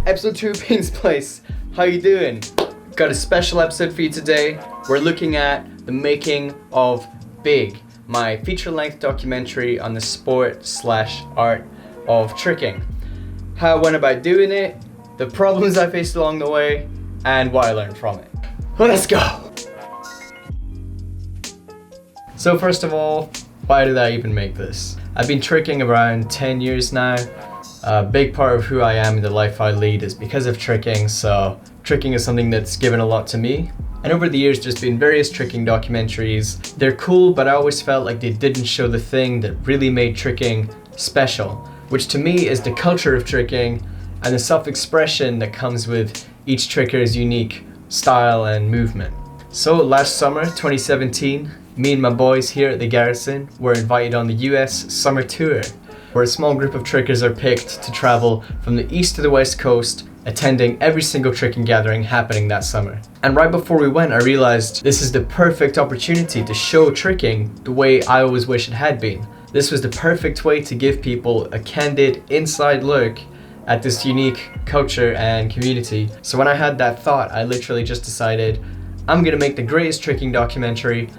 Episode 2 of PEAN'S Place. How you doing? Got a special episode for you today. We're looking at the making of Byeeee, my feature-length documentary on the sport/art of tricking. How I went about doing it, the problems I faced along the way, and what I learned from it. Well, let's go! So first of all, why did I even make this? I've been tricking around 10 years now. A big part of who I am and the life I lead is because of tricking, so tricking is something that's given a lot to me. And over the years there's been various tricking documentaries. They're cool, but I always felt like they didn't show the thing that really made tricking special, which to me is the culture of tricking and the self-expression that comes with each tricker's unique style and movement. So last summer, 2017, me and my boys here at the Garrison were invited on the US summer tour, where a small group of trickers are picked to travel from the east to the west coast, attending every single tricking gathering happening that summer. And right before we went, I realized this is the perfect opportunity to show tricking the way I always wish it had been. This was the perfect way to give people a candid inside look at this unique culture and community. So when I had that thought, I literally just decided, I'm gonna make the greatest tricking documentary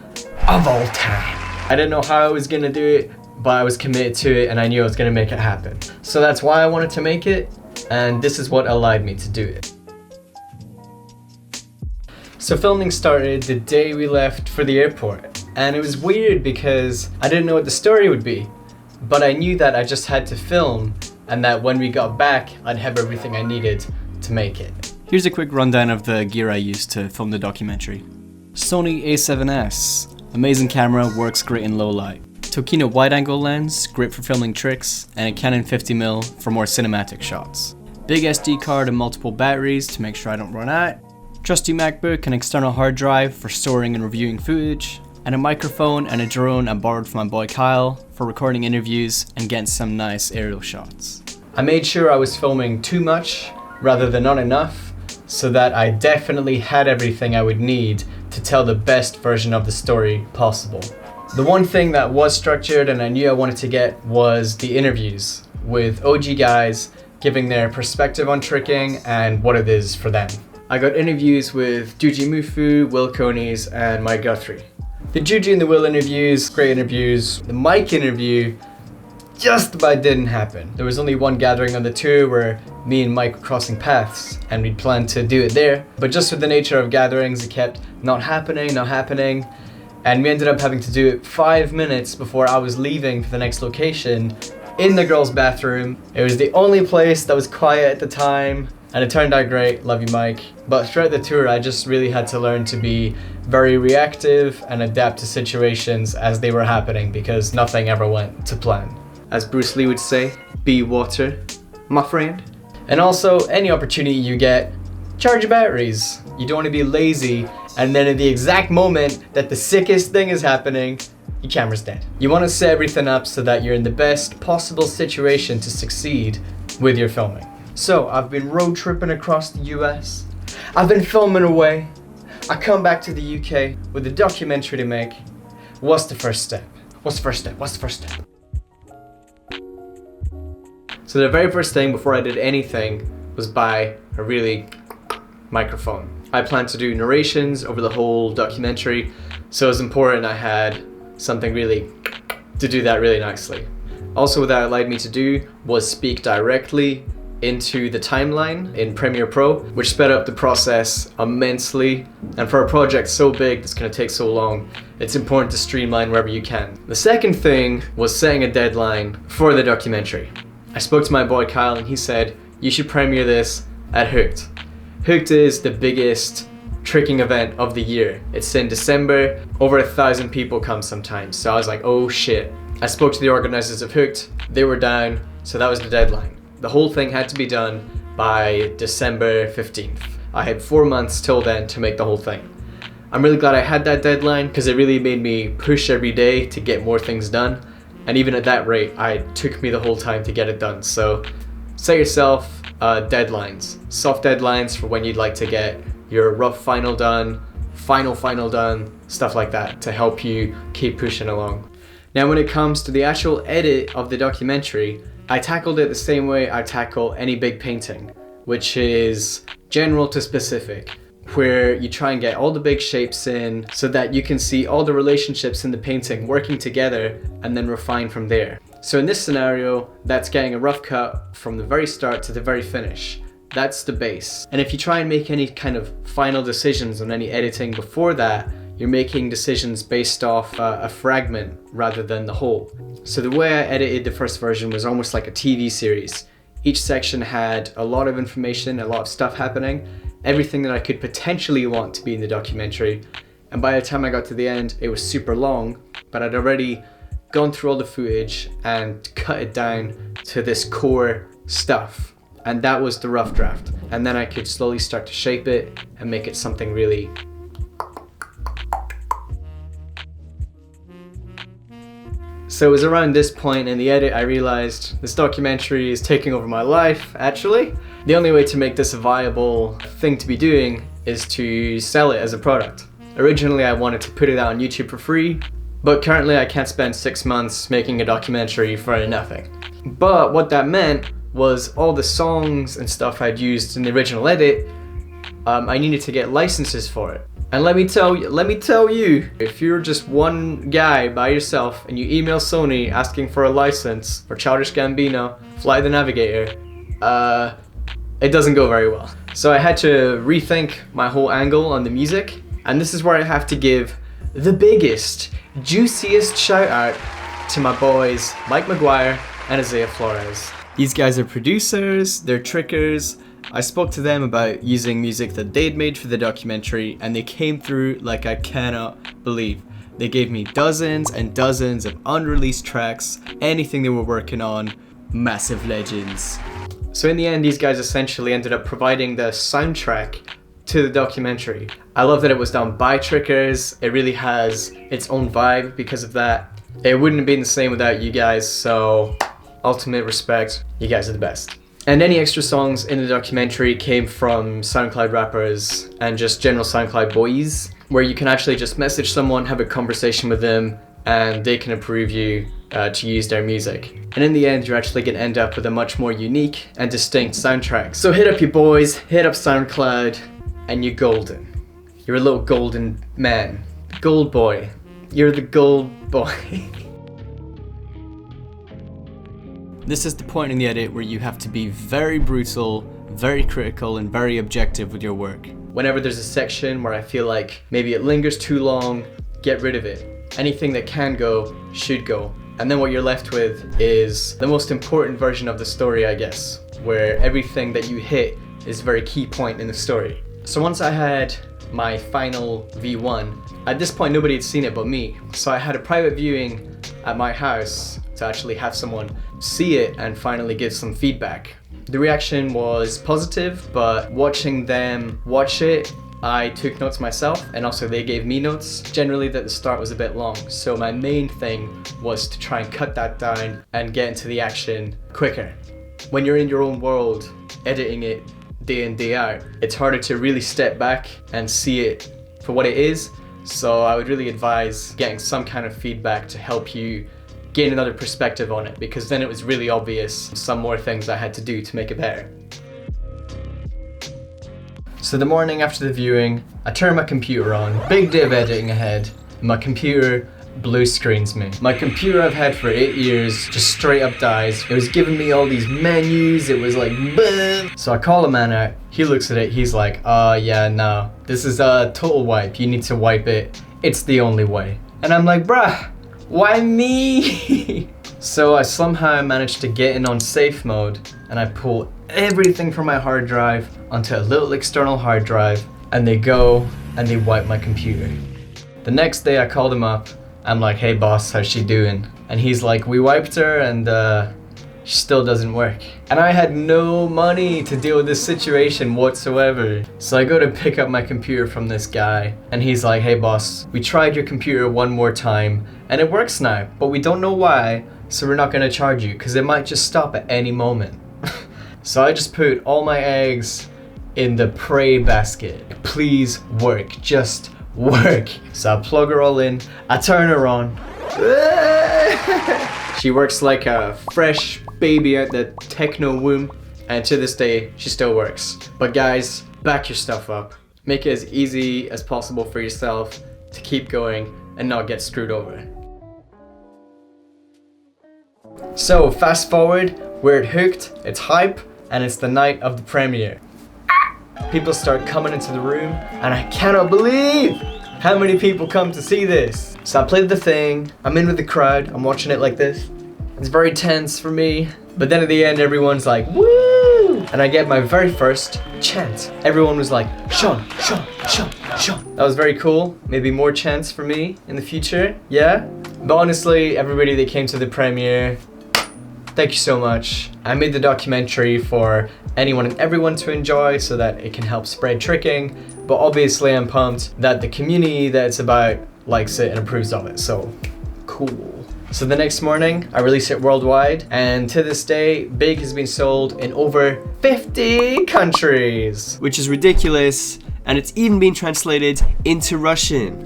of all time. I didn't know how I was gonna do it, but I was committed to it and I knew I was gonna make it happen. So that's why I wanted to make it, and this is what allowed me to do it. So filming started the day we left for the airport, and it was weird because I didn't know what the story would be, but I knew that I just had to film and that when we got back, I'd have everything I needed to make it. Here's a quick rundown of the gear I used to film the documentary. Sony a7S, amazing camera, works great in low light. Tokino wide-angle lens, great for filming tricks, and a Canon 50mm for more cinematic shots. Big SD card and multiple batteries to make sure I don't run out. Trusty MacBook and external hard drive for storing and reviewing footage. And a microphone and a drone I borrowed from my boy Kyle for recording interviews and getting some nice aerial shots. I made sure I was filming too much rather than not enough, so that I definitely had everything I would need to tell the best version of the story possible. The one thing that was structured and I knew I wanted to get was the interviews with OG guys giving their perspective on tricking and what it is for them. I got interviews with Juji Mufu, Will Conies, and Mike Guthrie. The Juji and the Will interviews, great interviews. The Mike interview just about didn't happen. There was only one gathering on the tour where me and Mike were crossing paths and we'd planned to do it there. But just with the nature of gatherings, it kept not happening. And we ended up having to do it 5 minutes before I was leaving for the next location in the girls' bathroom. It was the only place that was quiet at the time, and it turned out great, love you Mike. But throughout the tour I just really had to learn to be very reactive and adapt to situations as they were happening, because nothing ever went to plan. As Bruce Lee would say, be water, my friend. And also, any opportunity you get, charge your batteries. You don't want to be lazy and then at the exact moment that the sickest thing is happening, your camera's dead. You want to set everything up so that you're in the best possible situation to succeed with your filming. So I've been road tripping across the US. I've been filming away. I come back to the UK with a documentary to make. What's the first step? So the very first thing before I did anything was buy a really microphone. I planned to do narrations over the whole documentary, so it was important I had something really to do that really nicely. Also, what that allowed me to do was speak directly into the timeline in Premiere Pro, which sped up the process immensely. And for a project so big that's going to take so long, it's important to streamline wherever you can. The second thing was setting a deadline for the documentary. I spoke to my boy Kyle and he said, you should premiere this at Hooked. Hooked is the biggest tricking event of the year. It's in December, over 1,000 people come sometimes. So I was like, oh shit. I spoke to the organizers of Hooked, they were down, so that was the deadline. The whole thing had to be done by December 15th. I had 4 months till then to make the whole thing. I'm really glad I had that deadline because it really made me push every day to get more things done. And even at that rate, it took me the whole time to get it done. So set yourself deadlines, soft deadlines for when you'd like to get your rough final done, final done, stuff like that to help you keep pushing along. Now when it comes to the actual edit of the documentary, I tackled it the same way I tackle any big painting, which is general to specific, where you try and get all the big shapes in so that you can see all the relationships in the painting working together and then refine from there. So in this scenario, that's getting a rough cut from the very start to the very finish. That's the base. And if you try and make any kind of final decisions on any editing before that, you're making decisions based off a fragment rather than the whole. So the way I edited the first version was almost like a TV series. Each section had a lot of information, a lot of stuff happening, everything that I could potentially want to be in the documentary. And by the time I got to the end, it was super long, but I'd already gone through all the footage and cut it down to this core stuff. And that was the rough draft. And then I could slowly start to shape it and make it something really. So it was around this point in the edit I realized this documentary is taking over my life, actually. The only way to make this a viable thing to be doing is to sell it as a product. Originally I wanted to put it out on YouTube for free, but currently I can't spend 6 months making a documentary for nothing. But what that meant was all the songs and stuff I'd used in the original edit, I needed to get licenses for it. And let me tell you, if you're just one guy by yourself and you email Sony asking for a license for Childish Gambino, Fly the Navigator, it doesn't go very well. So I had to rethink my whole angle on the music, and this is where I have to give the biggest, juiciest shout out to my boys Mike McGuire and Isaiah Flores. These guys are producers, they're trickers. I spoke to them about using music that they'd made for the documentary, and they came through like I cannot believe. They gave me dozens and dozens of unreleased tracks, anything they were working on, massive legends. So in the end, these guys essentially ended up providing the soundtrack to the documentary. I love that it was done by trickers. It really has its own vibe because of that. It wouldn't have been the same without you guys, so ultimate respect. You guys are the best. And any extra songs in the documentary came from SoundCloud rappers and just general SoundCloud boys, where you can actually just message someone, have a conversation with them, and they can approve you to use their music. And in the end, you're actually going to end up with a much more unique and distinct soundtrack. So hit up your boys, hit up SoundCloud, and you're golden. You're a little golden man. Gold boy. You're the gold boy. This is the point in the edit where you have to be very brutal, very critical, and very objective with your work. Whenever there's a section where I feel like maybe it lingers too long, get rid of it. Anything that can go, should go. And then what you're left with is the most important version of the story, I guess, where everything that you hit is a very key point in the story. So once I had my final V1, at this point nobody had seen it but me. So I had a private viewing at my house to actually have someone see it and finally give some feedback. The reaction was positive, but watching them watch it, I took notes myself, and also they gave me notes. Generally that the start was a bit long, so my main thing was to try and cut that down and get into the action quicker. When you're in your own world, editing it day in, day out, it's harder to really step back and see it for what it is, so I would really advise getting some kind of feedback to help you gain another perspective on it, because then it was really obvious some more things I had to do to make it better. So the morning after the viewing, I turn my computer on, big day of editing ahead, my computer blue screens me. My computer I've had for 8 years just straight up dies. It was giving me all these menus, it was like bleh. So I call the man out, he looks at it, he's like, yeah, no, this is a total wipe, you need to wipe it, it's the only way. And I'm like, bruh, why me? So I somehow managed to get in on safe mode, and I pull everything from my hard drive onto a little external hard drive, and they go and they wipe my computer. The next day I called him up, I'm like, hey boss, how's she doing? And he's like, we wiped her and she still doesn't work. And I had no money to deal with this situation whatsoever. So I go to pick up my computer from this guy, and he's like, hey boss, we tried your computer one more time and it works now, but we don't know why, so we're not gonna charge you because it might just stop at any moment. So I just put all my eggs in the pray basket. Please work, just work. So I plug her all in, I turn her on. She works like a fresh baby at the techno womb, and to this day, she still works. But guys, back your stuff up. Make it as easy as possible for yourself to keep going and not get screwed over. So fast forward, we're hooked, it's hype, and it's the night of the premiere. People start coming into the room, and I cannot believe how many people come to see this. So I played the thing, I'm in with the crowd, I'm watching it like this. It's very tense for me, but then at the end everyone's like, woo! And I get my very first chant. Everyone was like, Sean, Sean, Sean, Sean. That was very cool. Maybe more chants for me in the future, yeah? But honestly, everybody that came to the premiere, thank you so much. I made the documentary for anyone and everyone to enjoy so that it can help spread tricking, but obviously I'm pumped that the community that it's about likes it and approves of it, so cool. So the next morning, I release it worldwide, and to this day, Byeeee has been sold in over 50 countries. Which is ridiculous, and it's even been translated into Russian.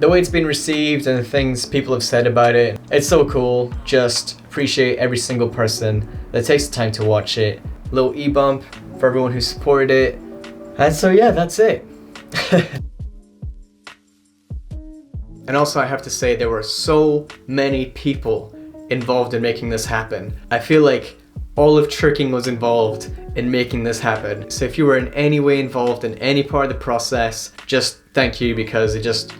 The way it's been received and the things people have said about it, it's so cool. Just appreciate every single person that takes the time to watch it. Little e-bump for everyone who supported it. And so yeah, that's it. And also I have to say there were so many people involved in making this happen. I feel like all of tricking was involved in making this happen. So if you were in any way involved in any part of the process, just thank you, because it just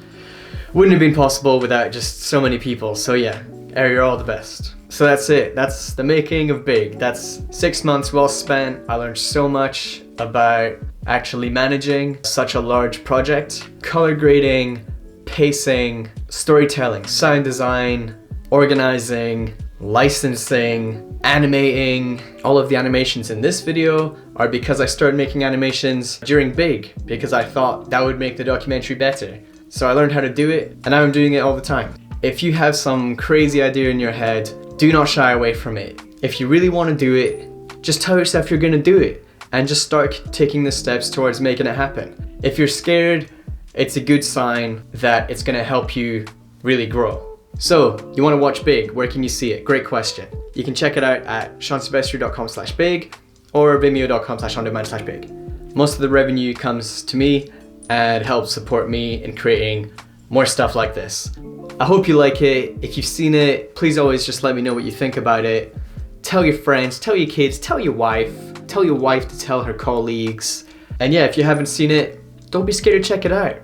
wouldn't have been possible without just so many people. So yeah, you're all the best. So that's it. That's the making of Byeeee. That's 6 months well spent. I learned so much about actually managing such a large project. Color grading, pacing, storytelling, sound design, organizing, licensing, animating. All of the animations in this video are because I started making animations during Byeeee, because I thought that would make the documentary better. So I learned how to do it, and now I'm doing it all the time. If you have some crazy idea in your head, do not shy away from it. If you really want to do it, just tell yourself you're going to do it, and just start taking the steps towards making it happen. If you're scared, it's a good sign that it's going to help you really grow. So, you want to watch Byeeee, where can you see it? Great question. You can check it out at seansevestre.com/Byeeee or vimeo.com/ondemand/Byeeee. Most of the revenue comes to me and helps support me in creating more stuff like this. I hope you like it. If you've seen it, please always just let me know what you think about it. Tell your friends, tell your kids, tell your wife to tell her colleagues. And yeah, if you haven't seen it, don't be scared to check it out.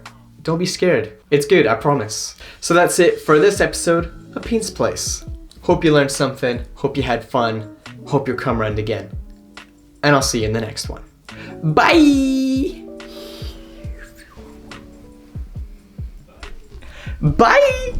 Don't be scared. It's good, I promise. So that's it for this episode of PEAN'S Place. Hope you learned something, hope you had fun, hope you'll come around again. And I'll see you in the next one. Bye! Bye!